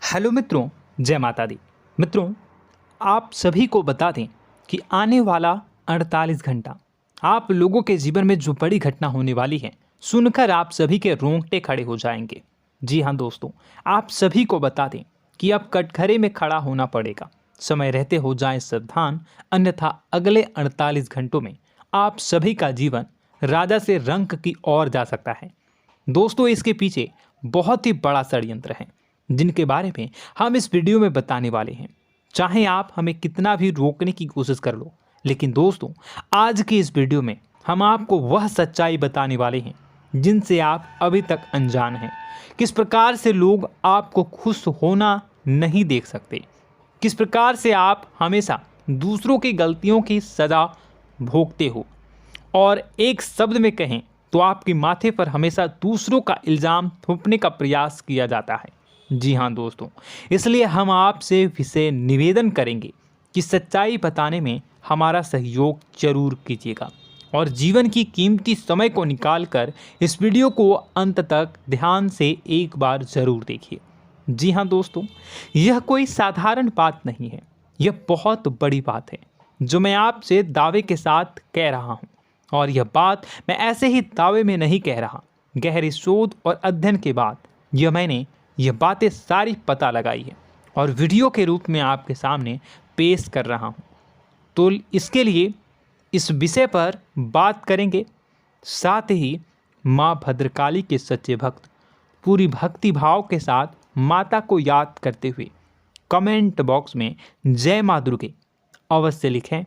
Hello मित्रों, जय माता दी। मित्रों, आप सभी को बता दें कि आने वाला 48 घंटा आप लोगों के जीवन में जो बड़ी घटना होने वाली है, सुनकर आप सभी के रोंगटे खड़े हो जाएंगे। जी हाँ दोस्तों, आप सभी को बता दें कि अब कटघरे में खड़ा होना पड़ेगा। समय रहते हो जाएं सावधान, अन्यथा अगले 48 घंटों में आप सभी का जीवन राजा से रंक की ओर जा सकता है। दोस्तों, इसके पीछे बहुत ही बड़ा षड्यंत्र है जिनके बारे में हम इस वीडियो में बताने वाले हैं। चाहे आप हमें कितना भी रोकने की कोशिश कर लो, लेकिन दोस्तों आज की इस वीडियो में हम आपको वह सच्चाई बताने वाले हैं जिनसे आप अभी तक अनजान हैं। किस प्रकार से लोग आपको खुश होना नहीं देख सकते, किस प्रकार से आप हमेशा दूसरों की गलतियों की सज़ा भोगते हो, और एक शब्द में कहें तो आपके माथे पर हमेशा दूसरों का इल्ज़ाम थोपने का प्रयास किया जाता है। जी हाँ दोस्तों, इसलिए हम आपसे विशेष निवेदन करेंगे कि सच्चाई बताने में हमारा सहयोग जरूर कीजिएगा और जीवन की कीमती समय को निकालकर इस वीडियो को अंत तक ध्यान से एक बार ज़रूर देखिए। जी हाँ दोस्तों, यह कोई साधारण बात नहीं है, यह बहुत बड़ी बात है जो मैं आपसे दावे के साथ कह रहा हूँ। और यह बात मैं ऐसे ही दावे में नहीं कह रहा, गहरी शोध और अध्ययन के बाद मैंने यह बातें सारी पता लगाई है और वीडियो के रूप में आपके सामने पेश कर रहा हूँ। तो इसके लिए इस विषय पर बात करेंगे। साथ ही माँ भद्रकाली के सच्चे भक्त पूरी भक्ति भाव के साथ माता को याद करते हुए कमेंट बॉक्स में जय माँ दुर्गे अवश्य लिखें।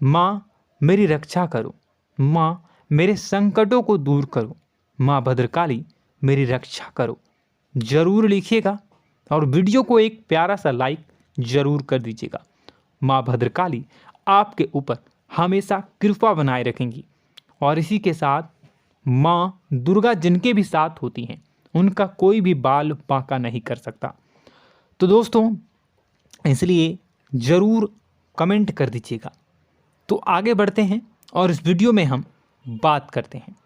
माँ मेरी रक्षा करो, माँ मेरे संकटों को दूर करो, माँ भद्रकाली मेरी रक्षा करो, ज़रूर लिखिएगा और वीडियो को एक प्यारा सा लाइक ज़रूर कर दीजिएगा। माँ भद्रकाली आपके ऊपर हमेशा कृपा बनाए रखेंगी और इसी के साथ माँ दुर्गा जिनके भी साथ होती हैं उनका कोई भी बाल बांका नहीं कर सकता। तो दोस्तों, इसलिए ज़रूर कमेंट कर दीजिएगा। तो आगे बढ़ते हैं और इस वीडियो में हम बात करते हैं,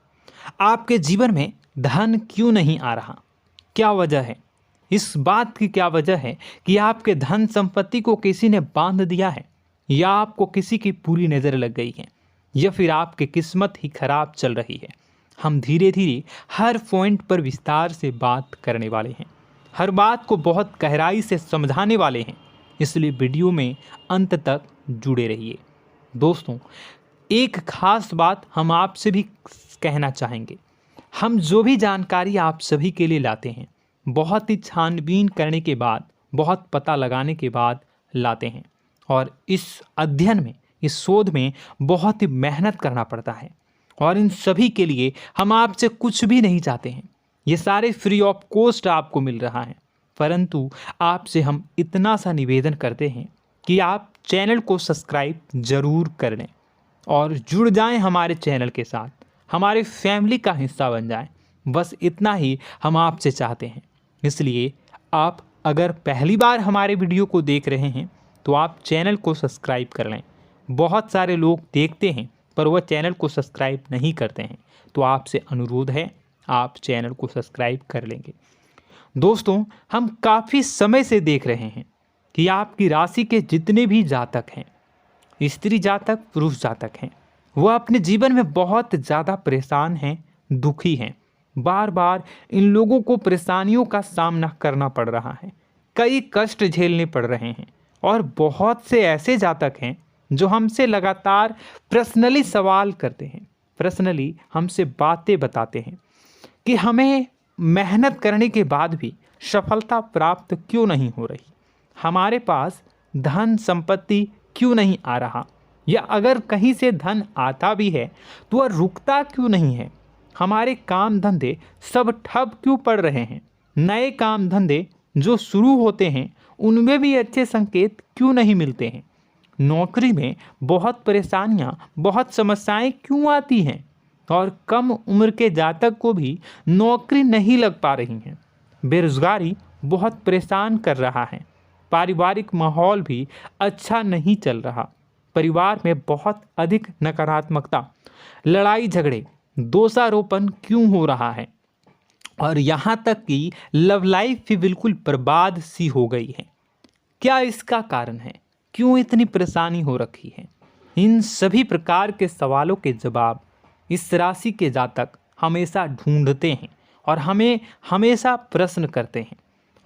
आपके जीवन में धन क्यों नहीं आ रहा, क्या वजह है। इस बात की क्या वजह है कि आपके धन संपत्ति को किसी ने बांध दिया है, या आपको किसी की पूरी नज़र लग गई है, या फिर आपकी किस्मत ही खराब चल रही है। हम धीरे धीरे हर पॉइंट पर विस्तार से बात करने वाले हैं, हर बात को बहुत गहराई से समझाने वाले हैं, इसलिए वीडियो में अंत तक जुड़े रहिए। दोस्तों, एक खास बात हम आपसे भी कहना चाहेंगे। हम जो भी जानकारी आप सभी के लिए लाते हैं, बहुत ही छानबीन करने के बाद, बहुत पता लगाने के बाद लाते हैं, और इस अध्ययन में, इस शोध में बहुत ही मेहनत करना पड़ता है। और इन सभी के लिए हम आपसे कुछ भी नहीं चाहते हैं, ये सारे फ्री ऑफ कॉस्ट आपको मिल रहा है। परंतु आपसे हम इतना सा निवेदन करते हैं कि आप चैनल को सब्सक्राइब ज़रूर कर लें और जुड़ जाएं हमारे चैनल के साथ, हमारे फैमिली का हिस्सा बन जाएं। बस इतना ही हम आपसे चाहते हैं। इसलिए आप अगर पहली बार हमारे वीडियो को देख रहे हैं तो आप चैनल को सब्सक्राइब कर लें। बहुत सारे लोग देखते हैं पर वह चैनल को सब्सक्राइब नहीं करते हैं, तो आपसे अनुरोध है आप चैनल को सब्सक्राइब कर लेंगे। दोस्तों, हम काफ़ी समय से देख रहे हैं कि आपकी राशि के जितने भी जातक हैं, स्त्री जातक, पुरुष जातक हैं, वह अपने जीवन में बहुत ज़्यादा परेशान हैं, दुखी हैं। बार बार इन लोगों को परेशानियों का सामना करना पड़ रहा है, कई कष्ट झेलने पड़ रहे हैं। और बहुत से ऐसे जातक हैं जो हमसे लगातार पर्सनली सवाल करते हैं, पर्सनली हमसे बातें बताते हैं कि हमें मेहनत करने के बाद भी सफलता प्राप्त क्यों नहीं हो रही, हमारे पास धन संपत्ति क्यों नहीं आ रहा, या अगर कहीं से धन आता भी है तो वह रुकता क्यों नहीं है, हमारे काम धंधे सब ठप क्यों पड़ रहे हैं, नए काम धंधे जो शुरू होते हैं उनमें भी अच्छे संकेत क्यों नहीं मिलते हैं, नौकरी में बहुत परेशानियां, बहुत समस्याएं क्यों आती हैं, और कम उम्र के जातक को भी नौकरी नहीं लग पा रही हैं, बेरोजगारी बहुत परेशान कर रहा है, पारिवारिक माहौल भी अच्छा नहीं चल रहा, परिवार में बहुत अधिक नकारात्मकता, लड़ाई झगड़े, दोषारोपण क्यों हो रहा है, और यहाँ तक कि लव लाइफ भी बिल्कुल बर्बाद सी हो गई है। क्या इसका कारण है? क्यों इतनी परेशानी हो रखी है? इन सभी प्रकार के सवालों के जवाब इस राशि के जातक हमेशा ढूंढते हैं और हमें हमेशा प्रश्न करते हैं।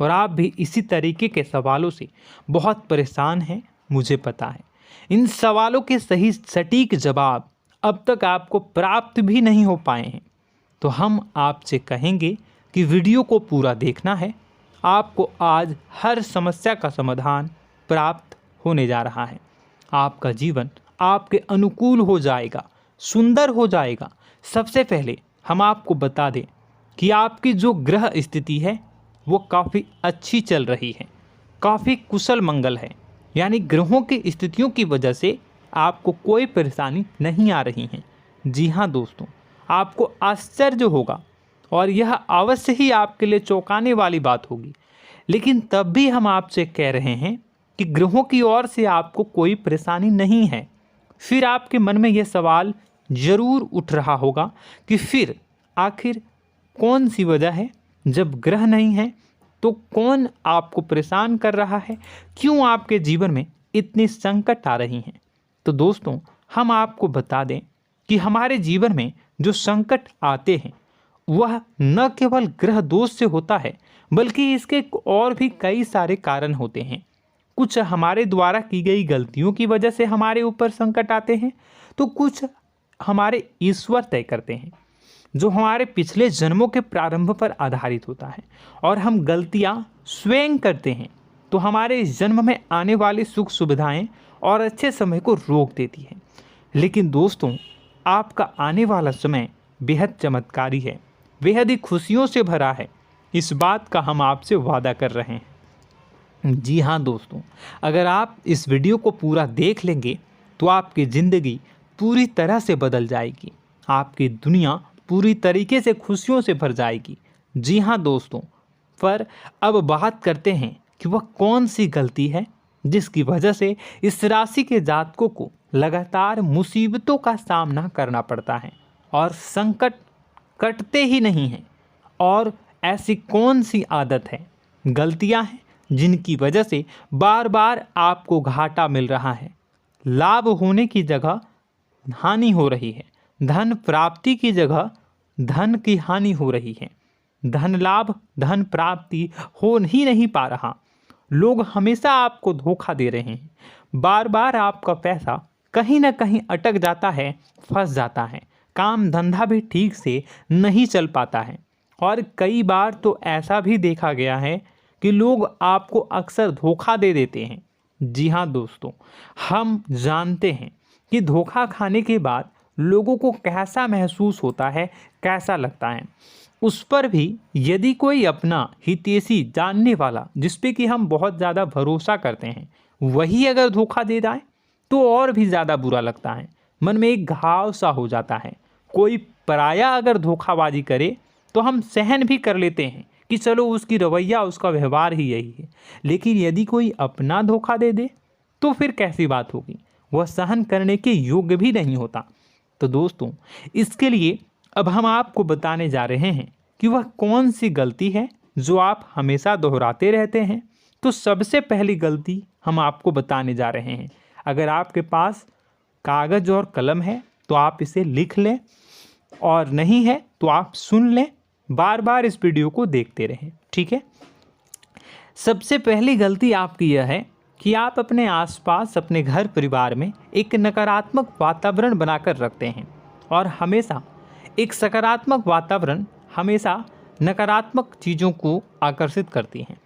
और आप भी इसी तरीके के सवालों से बहुत परेशान हैं, मुझे पता है। इन सवालों के सही सटीक जवाब अब तक आपको प्राप्त भी नहीं हो पाए हैं, तो हम आपसे कहेंगे कि वीडियो को पूरा देखना है। आपको आज हर समस्या का समाधान प्राप्त होने जा रहा है। आपका जीवन आपके अनुकूल हो जाएगा, सुंदर हो जाएगा। सबसे पहले हम आपको बता दें कि आपकी जो ग्रह स्थिति है वो काफ़ी अच्छी चल रही है, काफ़ी कुशल मंगल है। यानी ग्रहों की स्थितियों की वजह से आपको कोई परेशानी नहीं आ रही है। जी हाँ दोस्तों, आपको आश्चर्य होगा और यह अवश्य ही आपके लिए चौंकाने वाली बात होगी, लेकिन तब भी हम आपसे कह रहे हैं कि ग्रहों की ओर से आपको कोई परेशानी नहीं है। फिर आपके मन में यह सवाल जरूर उठ रहा होगा कि फिर आखिर कौन सी वजह है? जब ग्रह नहीं है तो कौन आपको परेशान कर रहा है? क्यों आपके जीवन में इतनी संकट आ रही हैं? तो दोस्तों, हम आपको बता दें कि हमारे जीवन में जो संकट आते हैं वह न केवल ग्रह दोष से होता है, बल्कि इसके और भी कई सारे कारण होते हैं। कुछ हमारे द्वारा की गई गलतियों की वजह से हमारे ऊपर संकट आते हैं, तो कुछ हमारे ईश्वर तय करते हैं, जो हमारे पिछले जन्मों के प्रारंभ पर आधारित होता है। और हम गलतियां स्वयं करते हैं तो हमारे इस जन्म में आने वाली सुख सुविधाएं और अच्छे समय को रोक देती है। लेकिन दोस्तों, आपका आने वाला समय बेहद चमत्कारी है, बेहद ही खुशियों से भरा है। इस बात का हम आपसे वादा कर रहे हैं। जी हाँ दोस्तों, अगर आप इस वीडियो को पूरा देख लेंगे तो आपकी ज़िंदगी पूरी तरह से बदल जाएगी, आपकी दुनिया पूरी तरीके से खुशियों से भर जाएगी। जी हाँ दोस्तों, पर अब बात करते हैं कि वह कौन सी गलती है जिसकी वजह से इस राशि के जातकों को लगातार मुसीबतों का सामना करना पड़ता है और संकट कटते ही नहीं हैं। और ऐसी कौन सी आदत है, गलतियां हैं जिनकी वजह से बार बार आपको घाटा मिल रहा है, लाभ होने की जगह हानि हो रही है, धन प्राप्ति की जगह धन की हानि हो रही है, धन लाभ धन प्राप्ति हो ही नहीं पा रहा, लोग हमेशा आपको धोखा दे रहे हैं, बार बार आपका पैसा कहीं ना कहीं अटक जाता है, फंस जाता है, काम धंधा भी ठीक से नहीं चल पाता है। और कई बार तो ऐसा भी देखा गया है कि लोग आपको अक्सर धोखा दे देते हैं। जी हाँ दोस्तों, हम जानते हैं कि धोखा खाने के बाद लोगों को कैसा महसूस होता है, कैसा लगता है। उस पर भी यदि कोई अपना हितैषी जानने वाला, जिस पे कि हम बहुत ज़्यादा भरोसा करते हैं, वही अगर धोखा दे जाए तो और भी ज़्यादा बुरा लगता है, मन में एक घाव सा हो जाता है। कोई पराया अगर धोखाबाजी करे तो हम सहन भी कर लेते हैं कि चलो उसकी रवैया उसका व्यवहार ही यही है, लेकिन यदि कोई अपना धोखा दे दे तो फिर कैसी बात होगी, वह सहन करने के योग्य भी नहीं होता। तो दोस्तों, इसके लिए अब हम आपको बताने जा रहे हैं कि वह कौन सी गलती है जो आप हमेशा दोहराते रहते हैं। तो सबसे पहली गलती हम आपको बताने जा रहे हैं। अगर आपके पास कागज़ और कलम है तो आप इसे लिख लें, और नहीं है तो आप सुन लें, बार बार इस वीडियो को देखते रहें, ठीक है। सबसे पहली गलती आपकी यह है कि आप अपने आसपास, अपने घर परिवार में एक नकारात्मक वातावरण बनाकर रखते हैं, और हमेशा एक सकारात्मक वातावरण हमेशा नकारात्मक चीज़ों को आकर्षित करती हैं।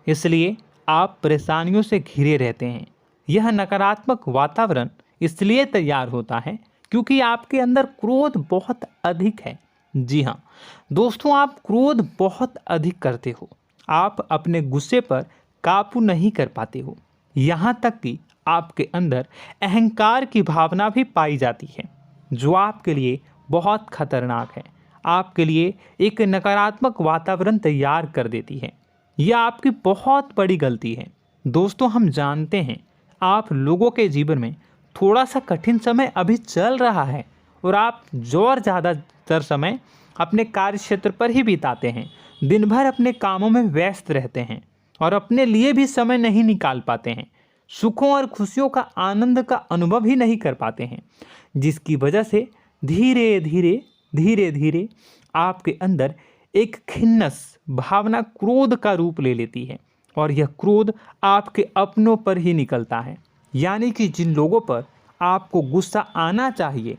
इसलिए आप परेशानियों से घिरे रहते हैं। यह नकारात्मक वातावरण इसलिए तैयार होता है क्योंकि आपके अंदर क्रोध बहुत अधिक है। जी हाँ दोस्तों, आप क्रोध बहुत अधिक करते हो, आप अपने गुस्से पर काबू नहीं कर पाते हो, यहाँ तक कि आपके अंदर अहंकार की भावना भी पाई जाती है, जो आपके लिए बहुत खतरनाक है, आपके लिए एक नकारात्मक वातावरण तैयार कर देती है। यह आपकी बहुत बड़ी गलती है। दोस्तों, हम जानते हैं आप लोगों के जीवन में थोड़ा सा कठिन समय अभी चल रहा है और आप और ज़्यादा अधिकतर समय अपने कार्य क्षेत्र पर ही बिताते हैं, दिन भर अपने कामों में व्यस्त रहते हैं और अपने लिए भी समय नहीं निकाल पाते हैं, सुखों और खुशियों का आनंद का अनुभव ही नहीं कर पाते हैं, जिसकी वजह से धीरे धीरे आपके अंदर एक खिन्नस भावना क्रोध का रूप ले लेती है और यह क्रोध आपके अपनों पर ही निकलता है। यानी कि जिन लोगों पर आपको गुस्सा आना चाहिए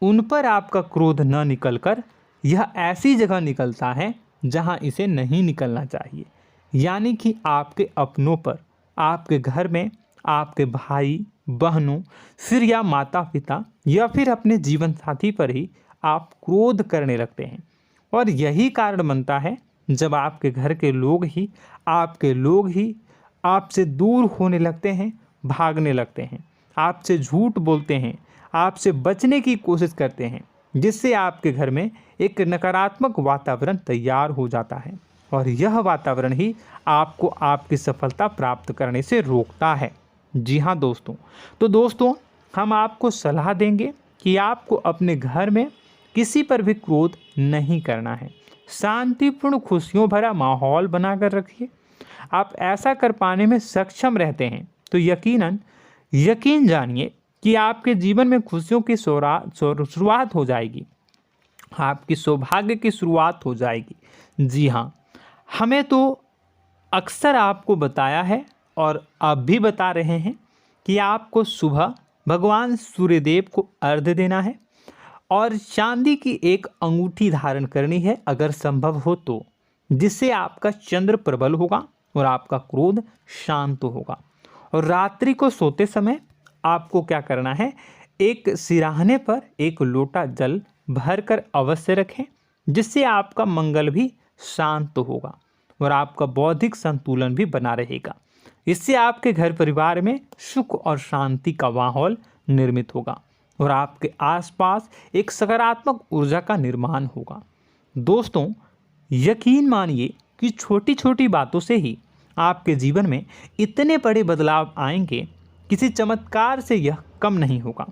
उन पर आपका क्रोध न निकलकर यह ऐसी जगह निकलता है जहां इसे नहीं निकलना चाहिए। यानी कि आपके अपनों पर, आपके घर में आपके भाई बहनों, फिर या माता पिता या फिर अपने जीवन साथी पर ही आप क्रोध करने लगते हैं। और यही कारण बनता है जब आपके घर के लोग ही आपसे दूर होने लगते हैं, भागने लगते हैं, आपसे झूठ बोलते हैं, आपसे बचने की कोशिश करते हैं, जिससे आपके घर में एक नकारात्मक वातावरण तैयार हो जाता है और यह वातावरण ही आपको आपकी सफलता प्राप्त करने से रोकता है। जी हाँ दोस्तों, तो दोस्तों हम आपको सलाह देंगे कि आपको अपने घर में किसी पर भी क्रोध नहीं करना है। शांतिपूर्ण खुशियों भरा माहौल बनाकर रखिए। आप ऐसा कर पाने में सक्षम रहते हैं तो यकीन जानिए कि आपके जीवन में खुशियों की शुरुआत हो जाएगी, आपकी सौभाग्य की शुरुआत हो जाएगी। जी हाँ, हमें तो अक्सर आपको बताया है और अब भी बता रहे हैं कि आपको सुबह भगवान सूर्यदेव को अर्घ्य देना है और चांदी की एक अंगूठी धारण करनी है अगर संभव हो तो, जिससे आपका चंद्र प्रबल होगा और आपका क्रोध शांत होगा। और रात्रि को सोते समय आपको क्या करना है, एक सिराहने पर एक लोटा जल भरकर अवश्य रखें, जिससे आपका मंगल भी शांत होगा और आपका बौद्धिक संतुलन भी बना रहेगा। इससे आपके घर परिवार में सुख और शांति का माहौल निर्मित होगा और आपके आसपास एक सकारात्मक ऊर्जा का निर्माण होगा। दोस्तों यकीन मानिए कि छोटी छोटी बातों से ही आपके जीवन में इतने बड़े बदलाव आएंगे, किसी चमत्कार से यह कम नहीं होगा।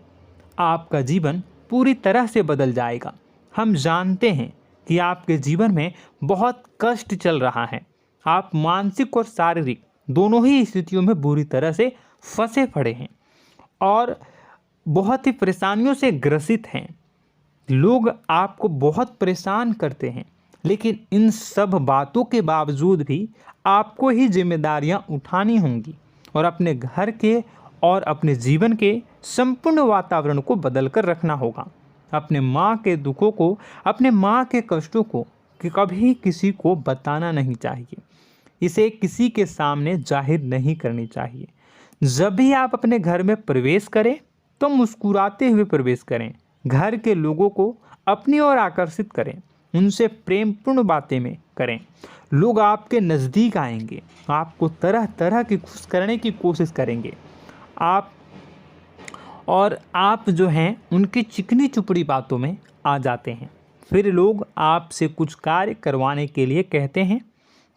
आपका जीवन पूरी तरह से बदल जाएगा। हम जानते हैं कि आपके जीवन में बहुत कष्ट चल रहा है, आप मानसिक और शारीरिक दोनों ही स्थितियों में बुरी तरह से फंसे पड़े हैं और बहुत ही परेशानियों से ग्रसित हैं। लोग आपको बहुत परेशान करते हैं, लेकिन इन सब बातों के बावजूद भी आपको ही जिम्मेदारियां उठानी होंगी और अपने घर के और अपने जीवन के संपूर्ण वातावरण को बदल कर रखना होगा। अपने माँ के दुखों को, अपने माँ के कष्टों को कभी किसी को बताना नहीं चाहिए, इसे किसी के सामने जाहिर नहीं करनी चाहिए। जब भी आप अपने घर में प्रवेश करें तो मुस्कुराते हुए प्रवेश करें, घर के लोगों को अपनी ओर आकर्षित करें, उनसे प्रेमपूर्ण बातें में करें। लोग आपके नज़दीक आएंगे, आपको तरह तरह की खुश करने की कोशिश करेंगे। आप जो हैं उनकी चिकनी चुपड़ी बातों में आ जाते हैं। फिर लोग आपसे कुछ कार्य करवाने के लिए कहते हैं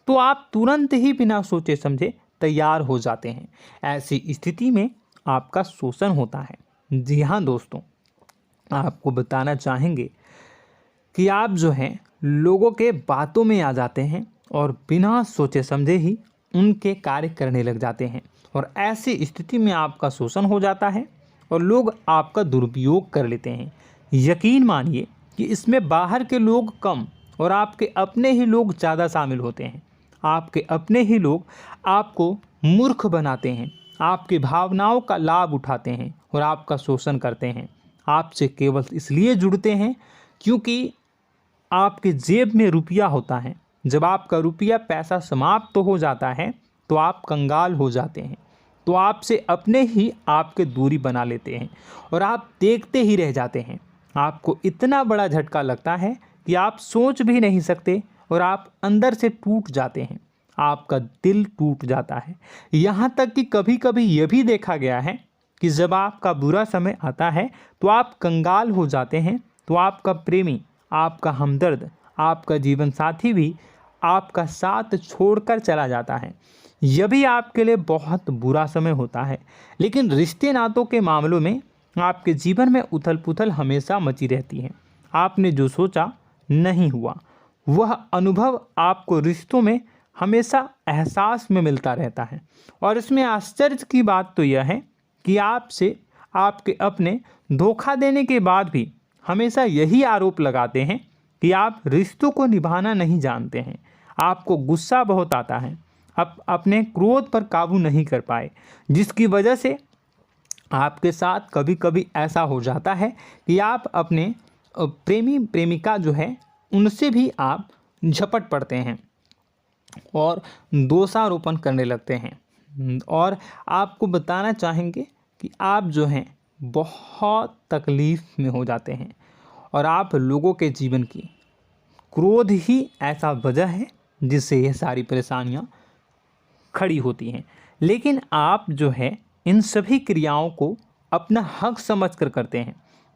तो आप तुरंत ही बिना सोचे समझे तैयार हो जाते हैं। ऐसी स्थिति में आपका शोषण होता है। जी हाँ दोस्तों, आपको बताना चाहेंगे कि आप जो हैं लोगों के बातों में आ जाते हैं और बिना सोचे समझे ही उनके कार्य करने लग जाते हैं और ऐसी स्थिति में आपका शोषण हो जाता है और लोग आपका दुरुपयोग कर लेते हैं। यकीन मानिए कि इसमें बाहर के लोग कम और आपके अपने ही लोग ज़्यादा शामिल होते हैं। आपके अपने ही लोग आपको मूर्ख बनाते हैं, आपकी भावनाओं का लाभ उठाते हैं और आपका शोषण करते हैं। आपसे केवल इसलिए जुड़ते हैं क्योंकि आपके जेब में रुपया होता है। जब आपका रुपया पैसा समाप्त हो जाता है तो आप कंगाल हो जाते हैं, तो आपसे अपने ही आपके दूरी बना लेते हैं और आप देखते ही रह जाते हैं। आपको इतना बड़ा झटका लगता है कि आप सोच भी नहीं सकते और आप अंदर से टूट जाते हैं, आपका दिल टूट जाता है। यहाँ तक कि कभी कभी यह भी देखा गया है कि जब आपका बुरा समय आता है तो आप कंगाल हो जाते हैं, तो आपका प्रेमी, आपका हमदर्द, आपका जीवन साथी भी आपका साथ छोड़कर चला जाता है। यह भी आपके लिए बहुत बुरा समय होता है। लेकिन रिश्ते नातों के मामलों में आपके जीवन में उथल पुथल हमेशा मची रहती है। आपने जो सोचा नहीं हुआ। वह अनुभव आपको रिश्तों में हमेशा एहसास में मिलता रहता है। और इसमें आश्चर्य की बात तो यह है कि आपसे आपके अपने धोखा देने के बाद भी हमेशा यही आरोप लगाते हैं कि आप रिश्तों को निभाना नहीं जानते हैं। आपको गुस्सा बहुत आता है, अपने क्रोध पर काबू नहीं कर पाए, जिसकी वजह से आपके साथ कभी कभी ऐसा हो जाता है कि आप अपने प्रेमी प्रेमिका जो है उनसे भी आप झपट पड़ते हैं और दोषारोपण करने लगते हैं। और आपको बताना चाहेंगे कि आप जो हैं बहुत तकलीफ़ में हो जाते हैं और आप लोगों के जीवन की क्रोध ही ऐसा वजह है जिससे ये सारी परेशानियां खड़ी होती हैं। लेकिन आप जो है इन सभी क्रियाओं को अपना हक समझकर करते हैं,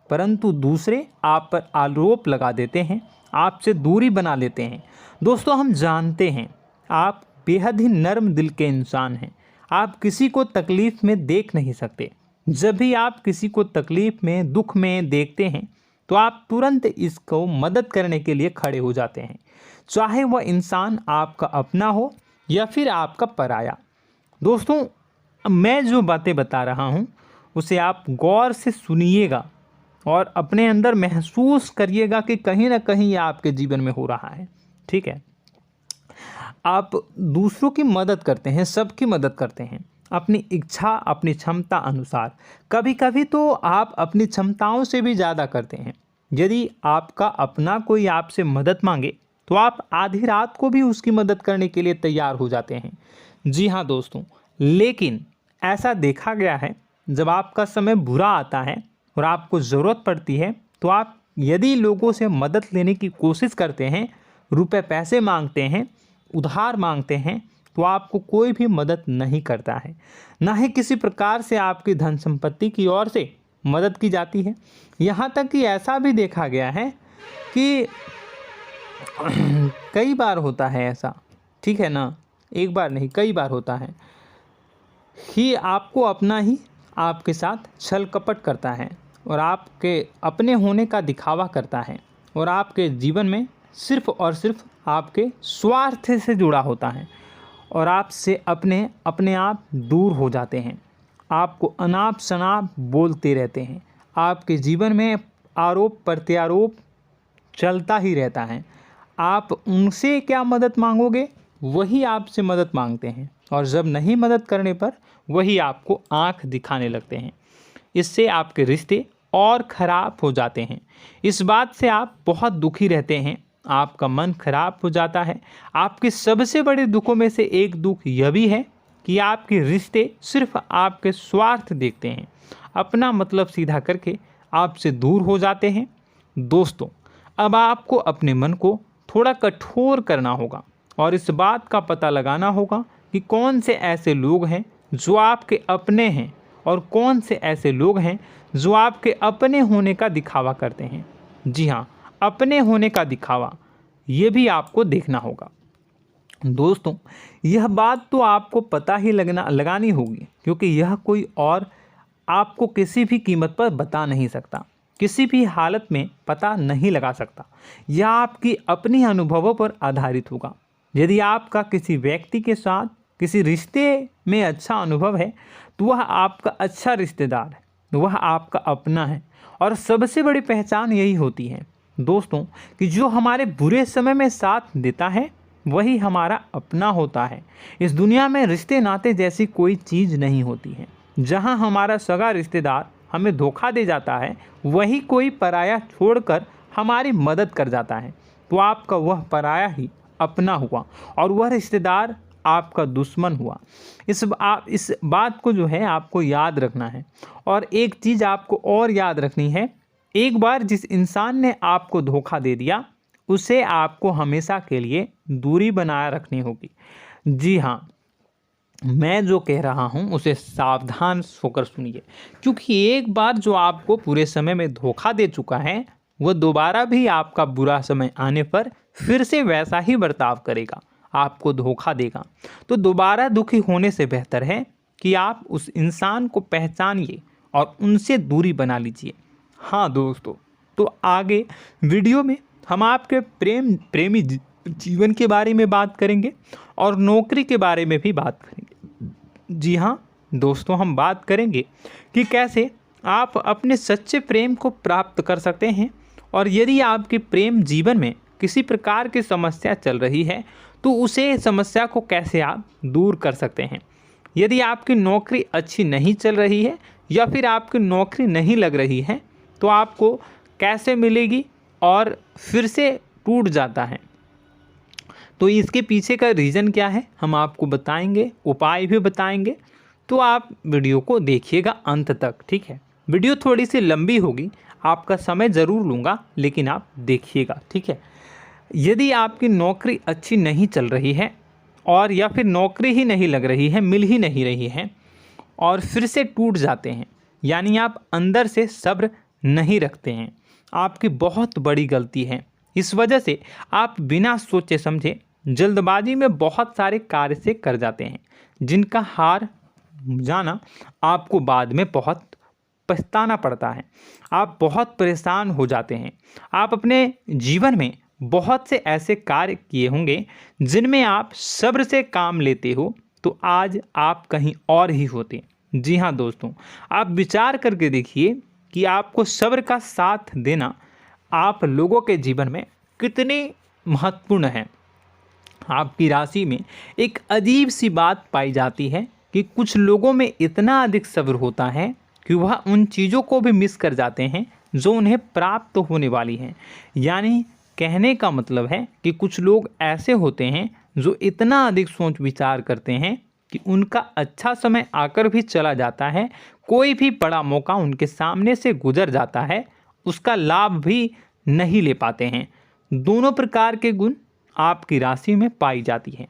परंतु दूसरे आप पर आरोप लगा देते हैं, आपसे दूरी बना लेते हैं। दोस्तों, हम जानते हैं आप बेहद ही नर्म दिल के इंसान हैं। आप किसी को तकलीफ़ में देख नहीं सकते। जब भी आप किसी को तकलीफ़ में, दुख में देखते हैं तो आप तुरंत इसको मदद करने के लिए खड़े हो जाते हैं, चाहे वह इंसान आपका अपना हो या फिर आपका पराया। दोस्तों, मैं जो बातें बता रहा हूँ उसे आप गौर से सुनिएगा और अपने अंदर महसूस करिएगा कि कहीं ना कहीं ये आपके जीवन में हो रहा है। ठीक है, आप दूसरों की मदद करते हैं, सबकी मदद करते हैं अपनी इच्छा, अपनी क्षमता अनुसार। कभी कभी तो आप अपनी क्षमताओं से भी ज़्यादा करते हैं। यदि आपका अपना कोई आपसे मदद मांगे तो आप आधी रात को भी उसकी मदद करने के लिए तैयार हो जाते हैं। जी हाँ दोस्तों, लेकिन ऐसा देखा गया है जब आपका समय बुरा आता है और आपको ज़रूरत पड़ती है तो आप यदि लोगों से मदद लेने की कोशिश करते हैं, रुपए पैसे मांगते हैं, उधार मांगते हैं, तो आपको कोई भी मदद नहीं करता है। ना ही किसी प्रकार से आपकी धन संपत्ति की ओर से मदद की जाती है। यहाँ तक कि ऐसा भी देखा गया है कि कई बार होता है ऐसा, ठीक है ना, एक बार नहीं कई बार होता है कि आपको अपना ही आपके साथ छल कपट करता है और आपके अपने होने का दिखावा करता है और आपके जीवन में सिर्फ और सिर्फ आपके स्वार्थ से जुड़ा होता है और आपसे अपने आप दूर हो जाते हैं। आपको अनाप शनाप बोलते रहते हैं। आपके जीवन में आरोप प्रत्यारोप चलता ही रहता है। आप उनसे क्या मदद मांगोगे, वही आपसे मदद मांगते हैं और जब नहीं मदद करने पर वही आपको आंख दिखाने लगते हैं। इससे आपके रिश्ते और ख़राब हो जाते हैं। इस बात से आप बहुत दुखी रहते हैं, आपका मन खराब हो जाता है। आपके सबसे बड़े दुखों में से एक दुख यह भी है कि आपके रिश्ते सिर्फ आपके स्वार्थ देखते हैं, अपना मतलब सीधा करके आपसे दूर हो जाते हैं। दोस्तों, अब आपको अपने मन को थोड़ा कठोर करना होगा और इस बात का पता लगाना होगा कि कौन से ऐसे लोग हैं जो आपके अपने हैं और कौन से ऐसे लोग हैं जो आपके अपने होने का दिखावा करते हैं। जी हाँ, अपने होने का दिखावा, ये भी आपको देखना होगा। दोस्तों, यह बात तो आपको पता ही लगानी होगी, क्योंकि यह कोई और आपको किसी भी कीमत पर बता नहीं सकता, किसी भी हालत में पता नहीं लगा सकता। यह आपकी अपनी अनुभवों पर आधारित होगा। यदि आपका किसी व्यक्ति के साथ किसी रिश्ते में अच्छा अनुभव है तो वह आपका अच्छा रिश्तेदार है, वह आपका अपना है। और सबसे बड़ी पहचान यही होती है दोस्तों कि जो हमारे बुरे समय में साथ देता है वही हमारा अपना होता है। इस दुनिया में रिश्ते नाते जैसी कोई चीज़ नहीं होती है। जहां हमारा सगा रिश्तेदार हमें धोखा दे जाता है, वही कोई पराया छोड़कर हमारी मदद कर जाता है, तो आपका वह पराया ही अपना हुआ और वह रिश्तेदार आपका दुश्मन हुआ। इस बात को जो है आपको याद रखना है। और एक चीज़ आपको और याद रखनी है, एक बार जिस इंसान ने आपको धोखा दे दिया उसे आपको हमेशा के लिए दूरी बनाए रखनी होगी। जी हाँ, मैं जो कह रहा हूँ उसे सावधान होकर सुनिए, क्योंकि एक बार जो आपको पूरे समय में धोखा दे चुका है वह दोबारा भी आपका बुरा समय आने पर फिर से वैसा ही बर्ताव करेगा, आपको धोखा देगा। तो दोबारा दुखी होने से बेहतर है कि आप उस इंसान को पहचानिए और उनसे दूरी बना लीजिए। हाँ दोस्तों, तो आगे वीडियो में हम आपके प्रेमी जीवन के बारे में बात करेंगे और नौकरी के बारे में भी बात करेंगे। जी हाँ दोस्तों, हम बात करेंगे कि कैसे आप अपने सच्चे प्रेम को प्राप्त कर सकते हैं, और यदि आपके प्रेम जीवन में किसी प्रकार की समस्या चल रही है तो उसे समस्या को कैसे आप दूर कर सकते हैं। यदि आपकी नौकरी अच्छी नहीं चल रही है या फिर आपकी नौकरी नहीं लग रही है तो आपको कैसे मिलेगी और फिर से टूट जाता है, तो इसके पीछे का रीज़न क्या है हम आपको बताएंगे, उपाय भी बताएंगे। तो आप वीडियो को देखिएगा अंत तक, ठीक है। वीडियो थोड़ी सी लंबी होगी, आपका समय ज़रूर लूँगा, लेकिन आप देखिएगा, ठीक है। यदि आपकी नौकरी अच्छी नहीं चल रही है और या फिर नौकरी ही नहीं लग रही है, मिल ही नहीं रही है और फिर से टूट जाते हैं, यानी आप अंदर से सब्र नहीं रखते हैं, आपकी बहुत बड़ी गलती है। इस वजह से आप बिना सोचे समझे जल्दबाजी में बहुत सारे कार्य से कर जाते हैं, जिनका हार जाना आपको बाद में बहुत पछताना पड़ता है। आप बहुत परेशान हो जाते हैं। आप अपने जीवन में बहुत से ऐसे कार्य किए होंगे जिनमें आप सब्र से काम लेते हो, तो आज आप कहीं और ही होते। जी हाँ दोस्तों, आप विचार करके देखिए कि आपको सब्र का साथ देना आप लोगों के जीवन में कितनी महत्वपूर्ण है। आपकी राशि में एक अजीब सी बात पाई जाती है कि कुछ लोगों में इतना अधिक सब्र होता है कि वह उन चीज़ों को भी मिस कर जाते हैं जो उन्हें प्राप्त होने वाली हैं। यानी कहने का मतलब है कि कुछ लोग ऐसे होते हैं जो इतना अधिक सोच विचार करते हैं कि उनका अच्छा समय आकर भी चला जाता है, कोई भी बड़ा मौका उनके सामने से गुजर जाता है, उसका लाभ भी नहीं ले पाते हैं। दोनों प्रकार के गुण आपकी राशि में पाई जाती है।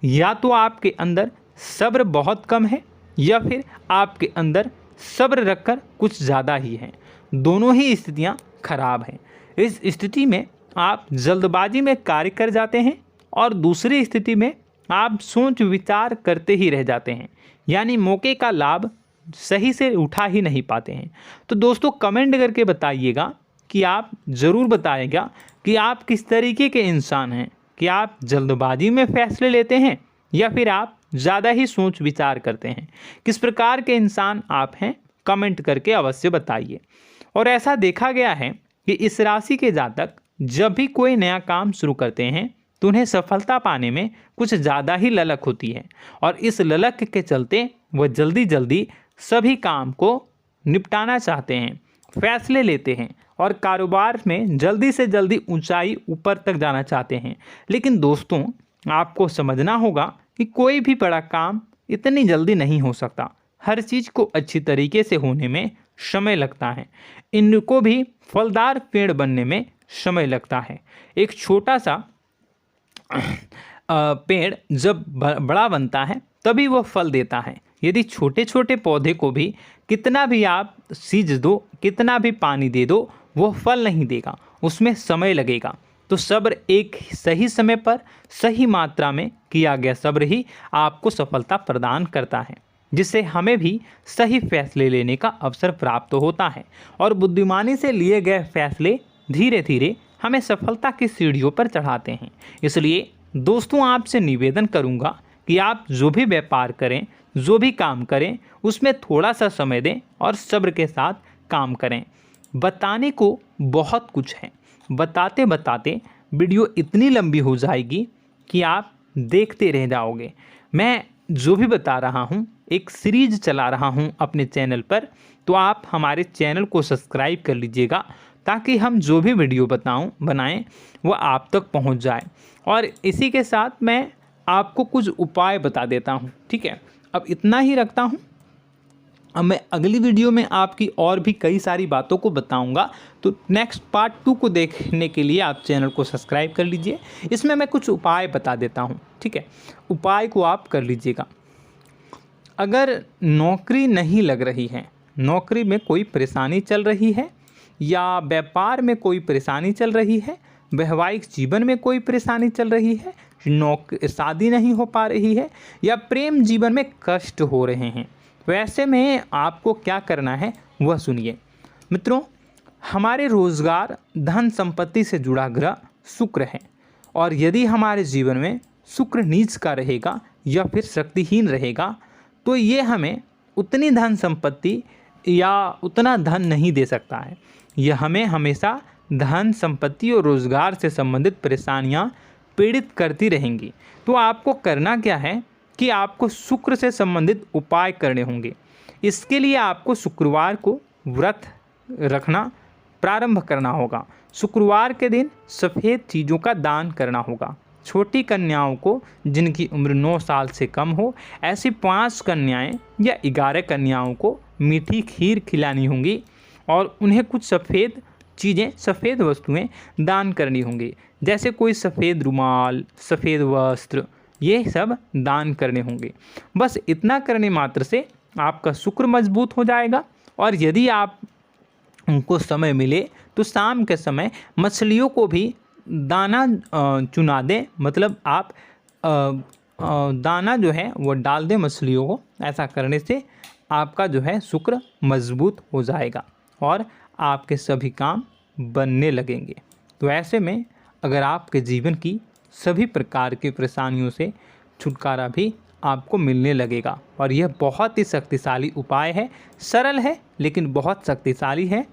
या तो आपके अंदर सब्र बहुत कम है या फिर आपके अंदर सब्र रखकर कुछ ज़्यादा ही है। दोनों ही स्थितियाँ खराब हैं। इस स्थिति में आप जल्दबाजी में कार्य कर जाते हैं और दूसरी स्थिति में आप सोच विचार करते ही रह जाते हैं, यानी मौके का लाभ सही से उठा ही नहीं पाते हैं। तो दोस्तों कमेंट करके बताइएगा कि आप ज़रूर बताइएगा कि आप किस तरीके के इंसान हैं, कि आप जल्दबाजी में फैसले लेते हैं या फिर आप ज़्यादा ही सोच विचार करते हैं। किस प्रकार के इंसान आप हैं, कमेंट करके अवश्य बताइए। और ऐसा देखा गया है कि इस राशि के जातक जब भी कोई नया काम शुरू करते हैं तो उन्हें सफलता पाने में कुछ ज़्यादा ही ललक होती है, और इस ललक के चलते वह जल्दी जल्दी सभी काम को निपटाना चाहते हैं, फैसले लेते हैं और कारोबार में जल्दी से जल्दी ऊंचाई ऊपर तक जाना चाहते हैं। लेकिन दोस्तों आपको समझना होगा कि कोई भी बड़ा काम इतनी जल्दी नहीं हो सकता। हर चीज़ को अच्छी तरीके से होने में समय लगता है। इनको भी फलदार पेड़ बनने में समय लगता है। एक छोटा सा पेड़ जब बड़ा बनता है तभी वह फल देता है। यदि छोटे छोटे पौधे को भी कितना भी आप सींच दो, कितना भी पानी दे दो, वो फल नहीं देगा, उसमें समय लगेगा। तो सब्र एक सही समय पर सही मात्रा में किया गया सब्र ही आपको सफलता प्रदान करता है, जिससे हमें भी सही फैसले लेने का अवसर प्राप्त होता है। और बुद्धिमानी से लिए गए फैसले धीरे धीरे हमें सफलता की सीढ़ियों पर चढ़ाते हैं। इसलिए दोस्तों आपसे निवेदन करूंगा कि आप जो भी व्यापार करें, जो भी काम करें, उसमें थोड़ा सा समय दें और सब्र के साथ काम करें। बताने को बहुत कुछ है, बताते बताते वीडियो इतनी लंबी हो जाएगी कि आप देखते रह जाओगे। मैं जो भी बता रहा हूँ एक सीरीज चला रहा हूँ अपने चैनल पर, तो आप हमारे चैनल को सब्सक्राइब कर लीजिएगा ताकि हम जो भी वीडियो बनाएं वो आप तक पहुँच जाए। और इसी के साथ मैं आपको कुछ उपाय बता देता हूँ, ठीक है। अब इतना ही रखता हूँ। अब मैं अगली वीडियो में आपकी और भी कई सारी बातों को बताऊंगा। तो नेक्स्ट पार्ट 2 को देखने के लिए आप चैनल को सब्सक्राइब कर लीजिए। इसमें मैं कुछ उपाय बता देता हूं, ठीक है। उपाय को आप कर लीजिएगा। अगर नौकरी नहीं लग रही है, नौकरी में कोई परेशानी चल रही है, या व्यापार में कोई परेशानी चल रही है, वैवाहिक जीवन में कोई परेशानी चल रही है, शादी नहीं हो पा रही है, या प्रेम जीवन में कष्ट हो रहे हैं, वैसे में आपको क्या करना है वह सुनिए। मित्रों, हमारे रोजगार, धन संपत्ति से जुड़ा ग्रह शुक्र है, और यदि हमारे जीवन में शुक्र नीच का रहेगा या फिर शक्तिहीन रहेगा तो ये हमें उतनी धन संपत्ति या उतना धन नहीं दे सकता है। यह हमें हमेशा धन संपत्ति और रोजगार से संबंधित परेशानियां पीड़ित करती रहेंगी। तो आपको करना क्या है कि आपको शुक्र से संबंधित उपाय करने होंगे। इसके लिए आपको शुक्रवार को व्रत रखना प्रारंभ करना होगा। शुक्रवार के दिन सफ़ेद चीज़ों का दान करना होगा। छोटी कन्याओं को जिनकी उम्र 9 साल से कम हो, ऐसी 5 कन्याएं या 11 कन्याओं को मीठी खीर खिलानी होंगी और उन्हें कुछ सफ़ेद चीज़ें, सफ़ेद वस्तुएं दान करनी होंगी, जैसे कोई सफ़ेद रुमाल, सफ़ेद वस्त्र, ये सब दान करने होंगे। बस इतना करने मात्र से आपका शुक्र मजबूत हो जाएगा। और यदि आप उनको समय मिले तो शाम के समय मछलियों को भी दाना चुना दें, मतलब आप दाना जो है वो डाल दें मछलियों को। ऐसा करने से आपका जो है शुक्र मजबूत हो जाएगा और आपके सभी काम बनने लगेंगे। तो ऐसे में अगर आपके जीवन की सभी प्रकार की परेशानियों से छुटकारा भी आपको मिलने लगेगा। और यह बहुत ही शक्तिशाली उपाय है, सरल है लेकिन बहुत शक्तिशाली है।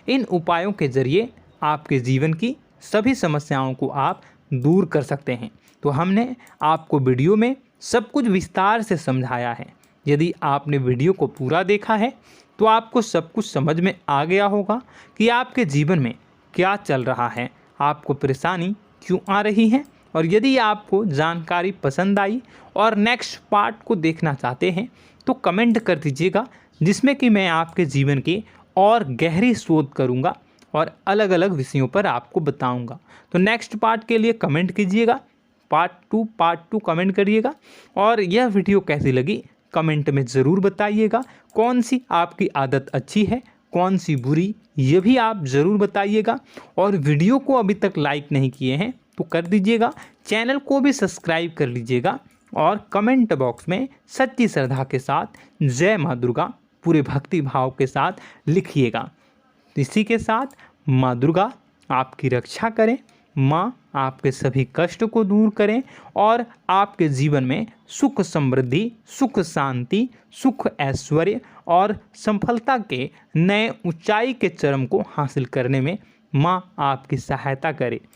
इन उपायों के ज़रिए आपके जीवन की सभी समस्याओं को आप दूर कर सकते हैं। तो हमने आपको वीडियो में सब कुछ विस्तार से समझाया है। यदि आपने वीडियो को पूरा देखा है तो आपको सब कुछ समझ में आ गया होगा कि आपके जीवन में क्या चल रहा है, आपको परेशानी क्यों आ रही है। और यदि आपको जानकारी पसंद आई और नेक्स्ट पार्ट को देखना चाहते हैं तो कमेंट कर दीजिएगा, जिसमें कि मैं आपके जीवन की और गहरी शोध करूंगा और अलग अलग विषयों पर आपको बताऊंगा। तो नेक्स्ट पार्ट के लिए कमेंट कीजिएगा, पार्ट टू कमेंट करिएगा। और यह वीडियो कैसी लगी कमेंट में ज़रूर बताइएगा। कौन सी आपकी आदत अच्छी है, कौन सी बुरी, ये भी आप ज़रूर बताइएगा। और वीडियो को अभी तक लाइक नहीं किए हैं तो कर दीजिएगा, चैनल को भी सब्सक्राइब कर लीजिएगा और कमेंट बॉक्स में सच्ची श्रद्धा के साथ जय माँ दुर्गा पूरे भक्ति भाव के साथ लिखिएगा। इसी के साथ माँ दुर्गा आपकी रक्षा करें, माँ आपके सभी कष्ट को दूर करें और आपके जीवन में सुख समृद्धि, सुख शांति, सुख ऐश्वर्य और सफलता के नए ऊंचाई के चरम को हासिल करने में माँ आपकी सहायता करे।